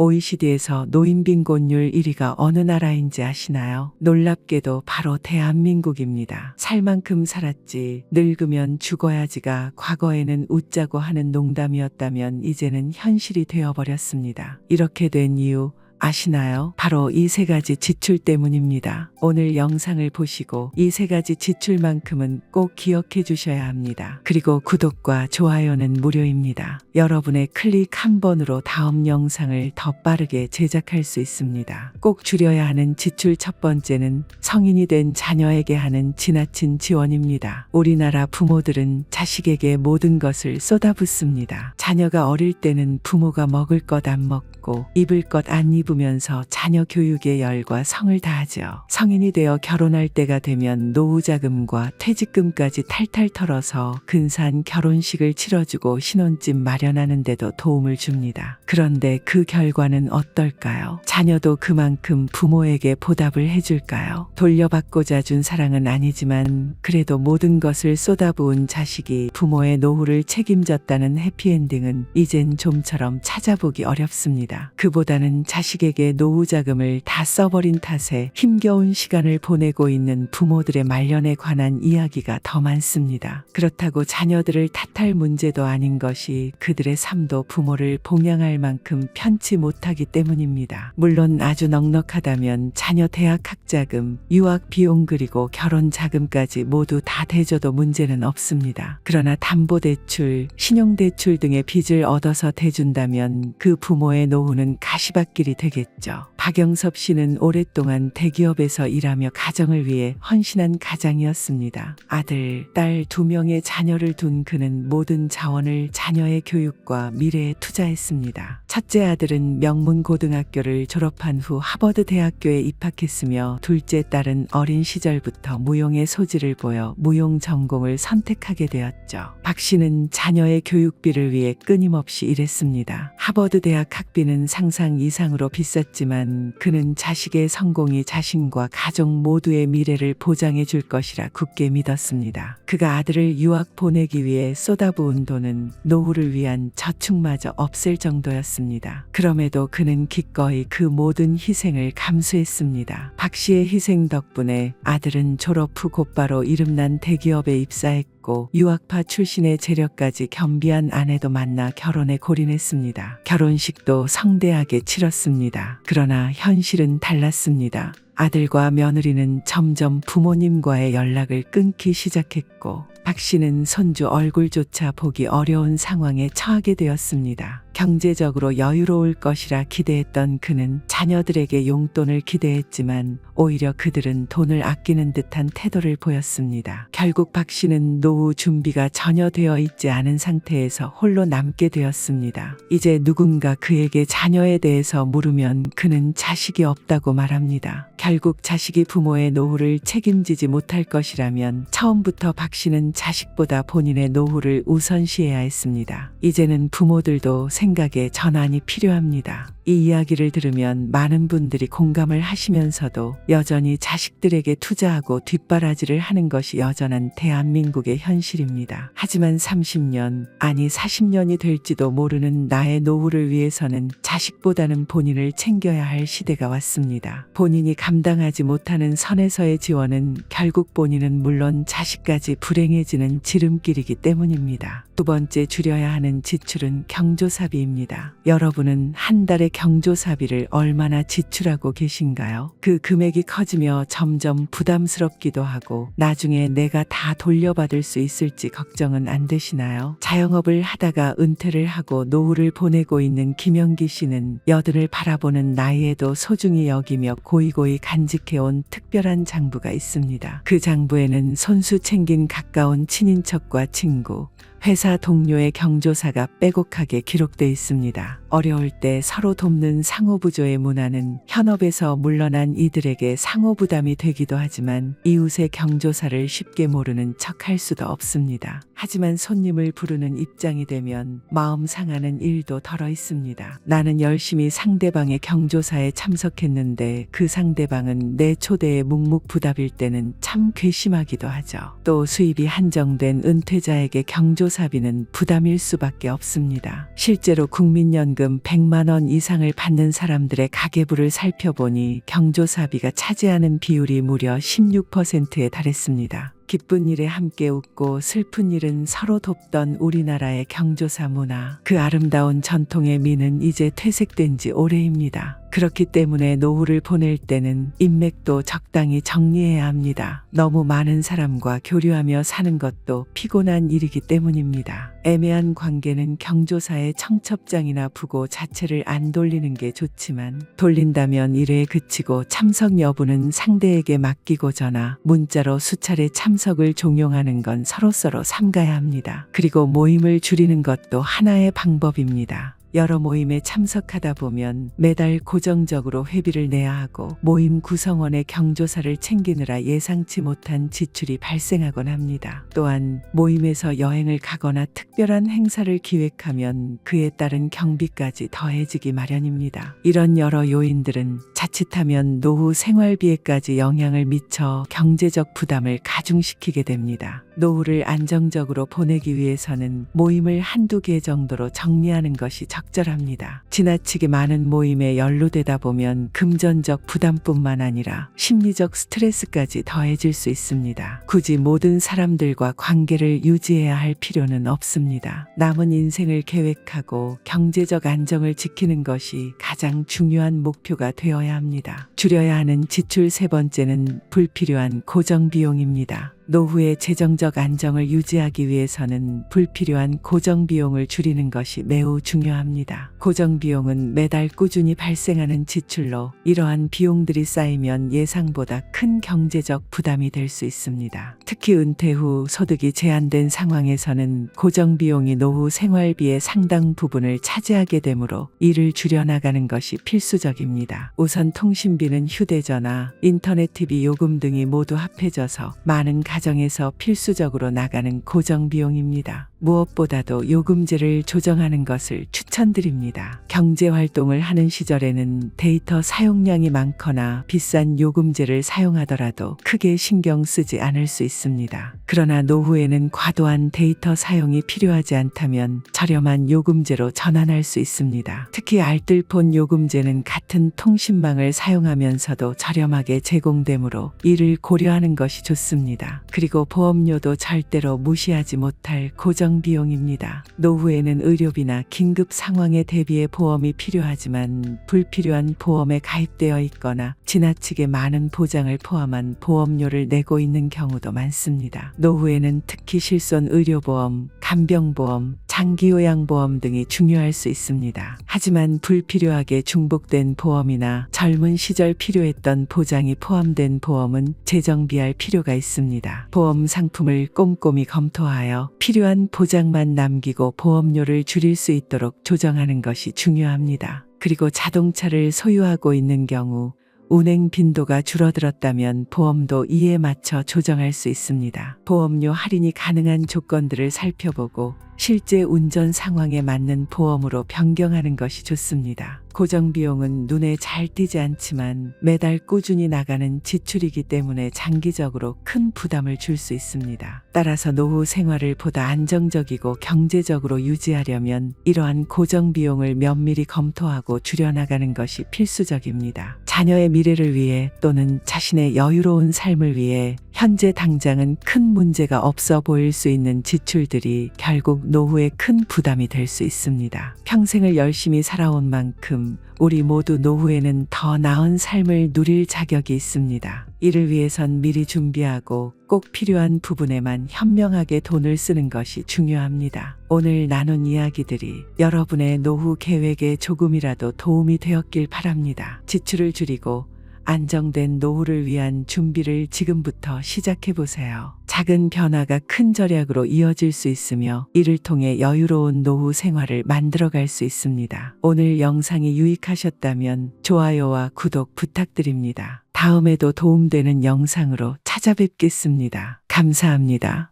OECD에서 노인 빈곤율 1위가 어느 나라인지 아시나요? 놀랍게도 바로 대한민국입니다. 살 만큼 살았지, 늙으면 죽어야지가 과거에는 웃자고 하는 농담이었다면 이제는 현실이 되어버렸습니다. 이렇게 된 이유 아시나요? 바로 이 세 가지 지출 때문입니다. 오늘 영상을 보시고 이 세 가지 지출만큼은 꼭 기억해 주셔야 합니다. 그리고 구독과 좋아요는 무료입니다. 여러분의 클릭 한 번으로 다음 영상을 더 빠르게 제작할 수 있습니다. 꼭 줄여야 하는 지출 첫 번째는 성인이 된 자녀에게 하는 지나친 지원입니다. 우리나라 부모들은 자식에게 모든 것을 쏟아붓습니다. 자녀가 어릴 때는 부모가 먹을 것 안 먹고 입을 것 안 입으면서 자녀 교육에 열과 성을 다하죠. 성인이 되어 결혼할 때가 되면 노후자금과 퇴직금까지 탈탈 털어서 근사한 결혼식을 치러주고 신혼집 마련하는 데도 도움을 줍니다. 그런데 그 결과는 어떨까요? 자녀도 그만큼 부모에게 보답을 해줄까요? 돌려받고자 준 사랑은 아니지만 그래도 모든 것을 쏟아부은 자식이 부모의 노후를 책임졌다는 해피엔딩은 이젠 좀처럼 찾아보기 어렵습니다. 그보다는 자식에게 노후자금을 다 써버린 탓에 힘겨운 시간을 보내고 있는 부모들의 말년에 관한 이야기가 더 많습니다. 그렇다고 자녀들을 탓할 문제도 아닌 것이 그들의 삶도 부모를 봉양할 만큼 편치 못하기 때문입니다. 물론 아주 넉넉하다면 자녀 대학 학자금, 유학 비용 그리고 결혼 자금까지 모두 다 대줘도 문제는 없습니다. 그러나 담보대출, 신용대출 등의 빚을 얻어서 대준다면 그 부모의 노후는 가시밭길이 되겠죠. 박영섭 씨는 오랫동안 대기업에서 일하며 가정을 위해 헌신한 가장이었습니다. 아들, 딸 2명의 자녀를 둔 그는 모든 자원을 자녀의 교육과 미래에 투자했습니다. 첫째 아들은 명문 고등학교를 졸업한 후 하버드 대학교에 입학했으며 둘째 딸은 어린 시절부터 무용의 소질을 보여 무용 전공을 선택하게 되었죠. 박 씨는 자녀의 교육비를 위해 끊임없이 일했습니다. 하버드 대학 학비는 상상 이상으로 비쌌지만 그는 자식의 성공이 자신과 가족 모두의 미래를 보장해 줄 것이라 굳게 믿었습니다. 그가 아들을 유학 보내기 위해 쏟아부은 돈은 노후를 위한 저축마저 없을 정도였습니다. 그럼에도 그는 기꺼이 그 모든 희생을 감수했습니다. 박 씨의 희생 덕분에 아들은 졸업 후 곧바로 이름난 대기업에 입사했고 유학파 출신의 재력까지 겸비한 아내도 만나 결혼에 골인했습니다. 결혼식도 성대하게 치렀습니다. 그러나 현실은 달랐습니다. 아들과 며느리는 점점 부모님과의 연락을 끊기 시작했고 박 씨는 손주 얼굴조차 보기 어려운 상황에 처하게 되었습니다. 경제적으로 여유로울 것이라 기대했던 그는 자녀들에게 용돈을 기대했지만 오히려 그들은 돈을 아끼는 듯한 태도를 보였습니다. 결국 박 씨는 노후 준비가 전혀 되어 있지 않은 상태에서 홀로 남게 되었습니다. 이제 누군가 그에게 자녀에 대해서 물으면 그는 자식이 없다고 말합니다. 결국 자식이 부모의 노후를 책임지지 못할 것이라면 처음부터 박 씨는 자식보다 본인의 노후를 우선시해야 했습니다. 이제는 부모들도 생각에 전환이 필요합니다. 이 이야기를 들으면 많은 분들이 공감을 하시면서도 여전히 자식들에게 투자하고 뒷바라지를 하는 것이 여전한 대한민국의 현실입니다. 하지만 30년, 아니 40년이 될지도 모르는 나의 노후를 위해서는 자식보다는 본인을 챙겨야 할 시대가 왔습니다. 본인이 감당하지 못하는 선에서의 지원은 결국 본인은 물론 자식까지 불행해지는 지름길이기 때문입니다. 두 번째 줄여야 하는 지출은 경조사비입니다. 여러분은 한 달에 경조사비를 얼마나 지출하고 계신가요? 그 금액이 커지며 점점 부담스럽기도 하고 나중에 내가 다 돌려받을 수 있을지 걱정은 안 되시나요? 자영업을 하다가 은퇴를 하고 노후를 보내고 있는 김영기 씨는 여든을 바라보는 나이에도 소중히 여기며 고이고이 간직해온 특별한 장부가 있습니다. 그 장부에는 손수 챙긴 가까운 친인척과 친구, 회사 동료의 경조사가 빼곡하게 기록돼 있습니다. 어려울 때 서로 돕는 상호부조의 문화는 현업에서 물러난 이들에게 상호부담이 되기도 하지만 이웃의 경조사를 쉽게 모르는 척할 수도 없습니다. 하지만 손님을 부르는 입장이 되면 마음 상하는 일도 덜어 있습니다. 나는 열심히 상대방의 경조사에 참석했는데 그 상대방은 내 초대에 묵묵부답일 때는 참 괘씸하기도 하죠. 또 수입이 한정된 은퇴자에게 경조사 경조사비는 부담일 수밖에 없습니다. 실제로 국민연금 100만 원 이상을 받는 사람들의 가계부를 살펴보니 경조사비가 차지하는 비율이 무려 16%에 달했습니다. 기쁜 일에 함께 웃고 슬픈 일은 서로 돕던 우리나라의 경조사 문화. 그 아름다운 전통의 미는 이제 퇴색된 지 오래입니다. 그렇기 때문에 노후를 보낼 때는 인맥도 적당히 정리해야 합니다. 너무 많은 사람과 교류하며 사는 것도 피곤한 일이기 때문입니다. 애매한 관계는 경조사의 청첩장이나 부고 자체를 안 돌리는 게 좋지만 돌린다면 일회에 그치고 참석 여부는 상대에게 맡기고저나 문자로 수차례 참석을 종용하는 건 서로서로 삼가야 합니다. 그리고 모임을 줄이는 것도 하나의 방법입니다. 여러 모임에 참석하다 보면 매달 고정적으로 회비를 내야 하고 모임 구성원의 경조사를 챙기느라 예상치 못한 지출이 발생하곤 합니다. 또한 모임에서 여행을 가거나 특별한 행사를 기획하면 그에 따른 경비까지 더해지기 마련입니다. 이런 여러 요인들은 자칫하면 노후 생활비에까지 영향을 미쳐 경제적 부담을 가중시키게 됩니다. 노후를 안정적으로 보내기 위해서는 모임을 한두 개 정도로 정리하는 것이 적절합니다. 지나치게 많은 모임에 연루되다 보면 금전적 부담뿐만 아니라 심리적 스트레스까지 더해질 수 있습니다. 굳이 모든 사람들과 관계를 유지해야 할 필요는 없습니다. 남은 인생을 계획하고 경제적 안정을 지키는 것이 가장 중요한 목표가 되어야 합니다. 줄여야 하는 지출 세 번째는 불필요한 고정비용입니다. 노후의 재정적 안정을 유지하기 위해서는 불필요한 고정비용을 줄이는 것이 매우 중요합니다. 고정비용은 매달 꾸준히 발생하는 지출로 이러한 비용들이 쌓이면 예상보다 큰 경제적 부담이 될 수 있습니다. 특히 은퇴 후 소득이 제한된 상황에서는 고정비용이 노후 생활비의 상당 부분을 차지하게 되므로 이를 줄여나가는 것이 필수적입니다. 우선 통신비는 휴대전화, 인터넷 TV 요금 등이 모두 합해져서 많은 가정에서 필수적으로 나가는 고정비용입니다. 무엇보다도 요금제를 조정하는 것을 추천드립니다. 경제활동을 하는 시절에는 데이터 사용량이 많거나 비싼 요금제를 사용하더라도 크게 신경 쓰지 않을 수 있습니다. 그러나 노후에는 과도한 데이터 사용이 필요하지 않다면 저렴한 요금제로 전환할 수 있습니다. 특히 알뜰폰 요금제는 같은 통신망을 사용하면서도 저렴하게 제공되므로 이를 고려하는 것이 좋습니다. 그리고 보험료도 절대로 무시하지 못할 고정비용입니다. 노후에는 의료비나 긴급 상황에 대비해 보험이 필요하지만 불필요한 보험에 가입되어 있거나 지나치게 많은 보장을 포함한 보험료를 내고 있는 경우도 많습니다. 노후에는 특히 실손 의료보험, 간병보험, 장기요양보험 등이 중요할 수 있습니다. 하지만 불필요하게 중복된 보험이나 젊은 시절 필요했던 보장이 포함된 보험은 재정비할 필요가 있습니다. 보험 상품을 꼼꼼히 검토하여 필요한 보장만 남기고 보험료를 줄일 수 있도록 조정하는 것이 중요합니다. 그리고 자동차를 소유하고 있는 경우 운행 빈도가 줄어들었다면 보험도 이에 맞춰 조정할 수 있습니다. 보험료 할인이 가능한 조건들을 살펴보고 실제 운전 상황에 맞는 보험으로 변경하는 것이 좋습니다. 고정비용은 눈에 잘 띄지 않지만 매달 꾸준히 나가는 지출이기 때문에 장기적으로 큰 부담을 줄 수 있습니다. 따라서 노후 생활을 보다 안정적이고 경제적으로 유지하려면 이러한 고정비용을 면밀히 검토하고 줄여나가는 것이 필수적입니다. 자녀의 미래를 위해 또는 자신의 여유로운 삶을 위해 현재 당장은 큰 문제가 없어 보일 수 있는 지출들이 결국 노후에 큰 부담이 될 수 있습니다. 평생을 열심히 살아온 만큼 우리 모두 노후에는 더 나은 삶을 누릴 자격이 있습니다. 이를 위해선 미리 준비하고 꼭 필요한 부분에만 현명하게 돈을 쓰는 것이 중요합니다. 오늘 나눈 이야기들이 여러분의 노후 계획에 조금이라도 도움이 되었길 바랍니다. 지출을 줄이고 안정된 노후를 위한 준비를 지금부터 시작해보세요. 작은 변화가 큰 절약으로 이어질 수 있으며 이를 통해 여유로운 노후 생활을 만들어갈 수 있습니다. 오늘 영상이 유익하셨다면 좋아요와 구독 부탁드립니다. 다음에도 도움되는 영상으로 찾아뵙겠습니다. 감사합니다.